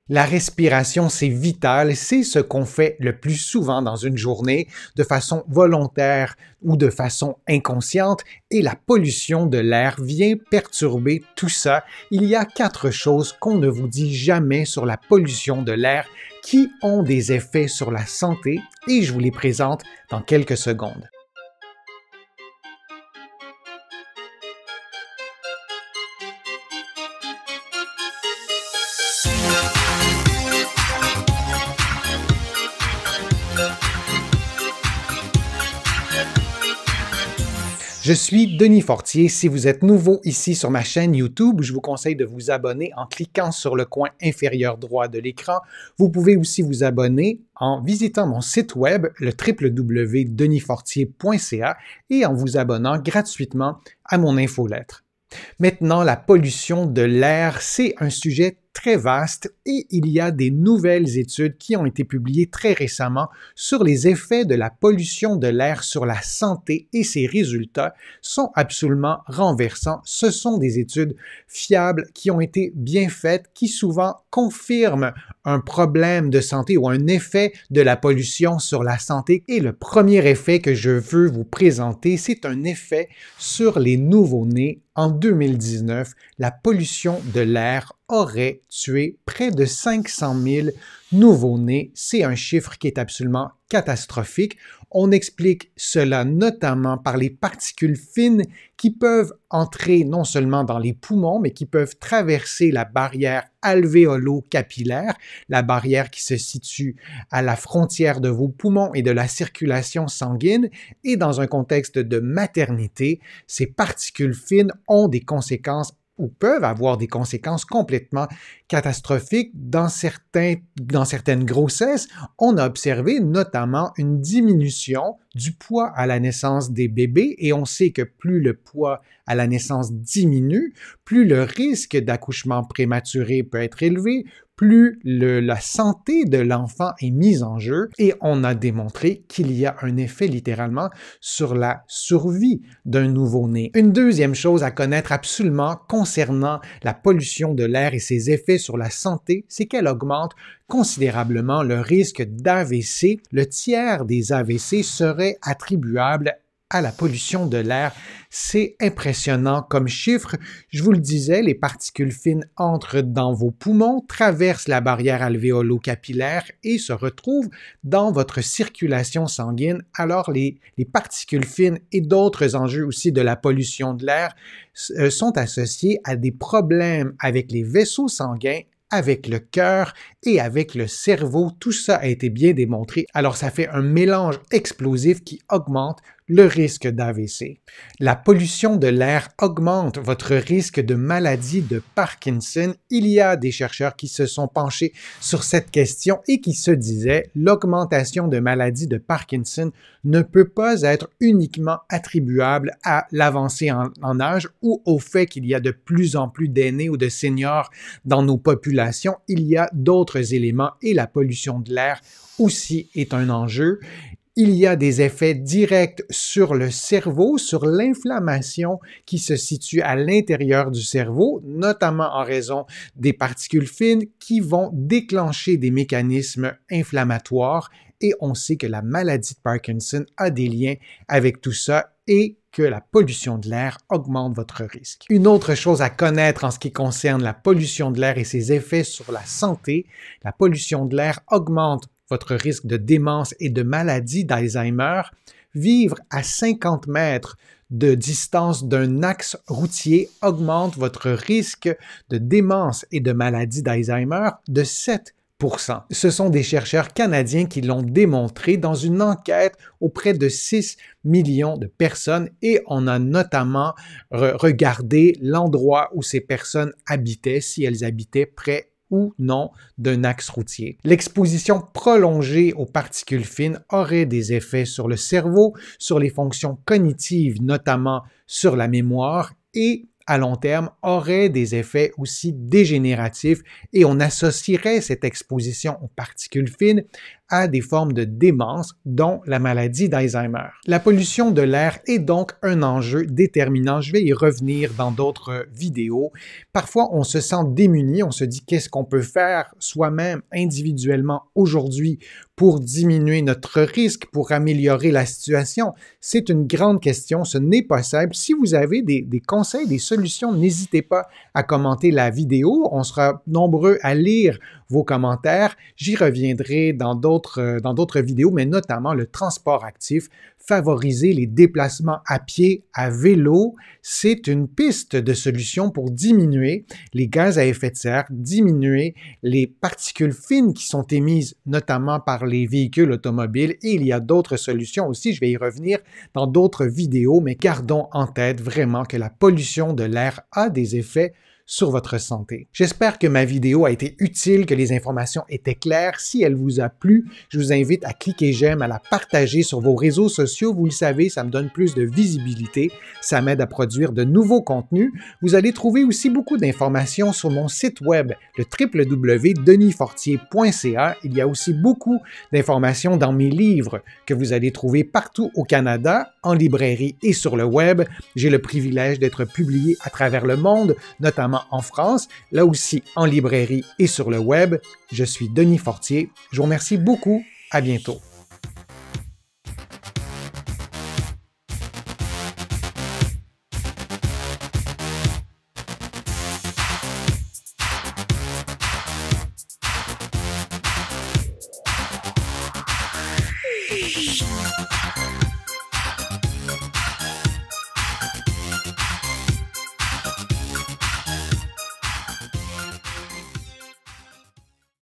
La respiration, c'est vital, c'est ce qu'on fait le plus souvent dans une journée, de façon volontaire ou de façon inconsciente, et la pollution de l'air vient perturber tout ça. Il y a 4 choses qu'on ne vous dit jamais sur la pollution de l'air qui ont des effets sur la santé, et je vous les présente dans quelques secondes. Je suis Denis Fortier. Si vous êtes nouveau ici sur ma chaîne YouTube, je vous conseille de vous abonner en cliquant sur le coin inférieur droit de l'écran. Vous pouvez aussi vous abonner en visitant mon site web, le www.denisfortier.ca, et en vous abonnant gratuitement à mon infolettre. Maintenant, la pollution de l'air, c'est un sujet très vaste et il y a des nouvelles études qui ont été publiées très récemment sur les effets de la pollution de l'air sur la santé et ces résultats sont absolument renversants. Ce sont des études fiables qui ont été bien faites, qui souvent confirment un problème de santé ou un effet de la pollution sur la santé. Et le premier effet que je veux vous présenter, c'est un effet sur les nouveau-nés. En 2019, la pollution de l'air aurait tué près de 500 000 nouveau-nés. C'est un chiffre qui est absolument catastrophique. On explique cela notamment par les particules fines qui peuvent entrer non seulement dans les poumons, mais qui peuvent traverser la barrière alvéolo-capillaire, la barrière qui se situe à la frontière de vos poumons et de la circulation sanguine. Et dans un contexte de maternité, ces particules fines ont des conséquences ou peuvent avoir des conséquences complètement catastrophiques. Dans certaines grossesses, on a observé notamment une diminution du poids à la naissance des bébés et on sait que plus le poids à la naissance diminue, plus le risque d'accouchement prématuré peut être élevé, plus la santé de l'enfant est mise en jeu et on a démontré qu'il y a un effet littéralement sur la survie d'un nouveau-né. Une deuxième chose à connaître absolument concernant la pollution de l'air et ses effets sur la santé, c'est qu'elle augmente considérablement le risque d'AVC. Le tiers des AVC serait attribuable à la pollution de l'air. C'est impressionnant comme chiffre. Je vous le disais, les particules fines entrent dans vos poumons, traversent la barrière alvéolo-capillaire et se retrouvent dans votre circulation sanguine. Alors, les particules fines et d'autres enjeux aussi de la pollution de l'air sont associés à des problèmes avec les vaisseaux sanguins, avec le cœur et avec le cerveau. Tout ça a été bien démontré. Alors, ça fait un mélange explosif qui augmente le risque d'AVC. La pollution de l'air augmente votre risque de maladie de Parkinson. Il y a des chercheurs qui se sont penchés sur cette question et qui se disaient l'augmentation de maladie de Parkinson ne peut pas être uniquement attribuable à l'avancée en âge ou au fait qu'il y a de plus en plus d'aînés ou de seniors dans nos populations. Il y a d'autres éléments et la pollution de l'air aussi est un enjeu. Il y a des effets directs sur le cerveau, sur l'inflammation qui se situe à l'intérieur du cerveau, notamment en raison des particules fines qui vont déclencher des mécanismes inflammatoires et on sait que la maladie de Parkinson a des liens avec tout ça et que la pollution de l'air augmente votre risque. Une autre chose à connaître en ce qui concerne la pollution de l'air et ses effets sur la santé, la pollution de l'air augmente votre risque de démence et de maladie d'Alzheimer. Vivre à 50 mètres de distance d'un axe routier augmente votre risque de démence et de maladie d'Alzheimer de 7%. Ce sont des chercheurs canadiens qui l'ont démontré dans une enquête auprès de 6 millions de personnes et on a notamment regardé l'endroit où ces personnes habitaient, si elles habitaient près ou non d'un axe routier. L'exposition prolongée aux particules fines aurait des effets sur le cerveau, sur les fonctions cognitives, notamment sur la mémoire et à long terme aurait des effets aussi dégénératifs et on associerait cette exposition aux particules fines à des formes de démence, dont la maladie d'Alzheimer. La pollution de l'air est donc un enjeu déterminant. Je vais y revenir dans d'autres vidéos. Parfois, on se sent démuni, on se dit qu'est-ce qu'on peut faire soi-même individuellement aujourd'hui pour diminuer notre risque, pour améliorer la situation. C'est une grande question, ce n'est pas simple. Si vous avez des conseils, des solutions, n'hésitez pas à commenter la vidéo. On sera nombreux à lire vos commentaires. J'y reviendrai dans d'autres vidéos, mais notamment le transport actif, favoriser les déplacements à pied, à vélo. C'est une piste de solution pour diminuer les gaz à effet de serre, diminuer les particules fines qui sont émises notamment par les véhicules automobiles. Et il y a d'autres solutions aussi, je vais y revenir dans d'autres vidéos, mais gardons en tête vraiment que la pollution de l'air a des effets sur votre santé. J'espère que ma vidéo a été utile, que les informations étaient claires. Si elle vous a plu, je vous invite à cliquer j'aime, à la partager sur vos réseaux sociaux. Vous le savez, ça me donne plus de visibilité, ça m'aide à produire de nouveaux contenus. Vous allez trouver aussi beaucoup d'informations sur mon site web, le www.denisfortier.ca. Il y a aussi beaucoup d'informations dans mes livres que vous allez trouver partout au Canada, en librairie et sur le web. J'ai le privilège d'être publié à travers le monde, notamment en France, là aussi en librairie et sur le web. Je suis Denis Fortier. Je vous remercie beaucoup. À bientôt.